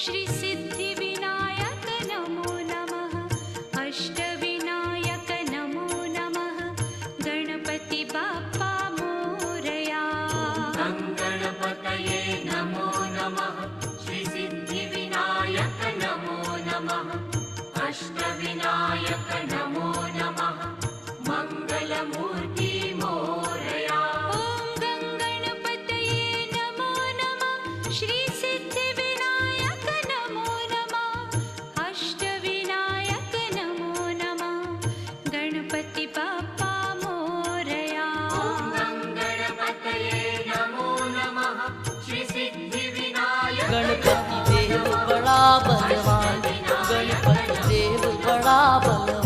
श्री सिद्धिविनायक नमो नमः। अष्टविनायक नमो नमः। गणपति बाप्पा मोरया। गणपतये नमो नमः। श्री सिद्धिविनायक नमो नमः। अष्टविनायक नमो नमः। मंगलमूर्ति मोरया। ॐ गणपतये नमो नमः। श्री सिद्धिविनायक नमो नमः। अष्टविनायक नमो नमः। गणपति बाप्पा मोरया। गणपतये नमो नमः। श्री सिद्धिविनायक गणपति देव बड़ा बलवान, गणपति देव बड़ा बलवान।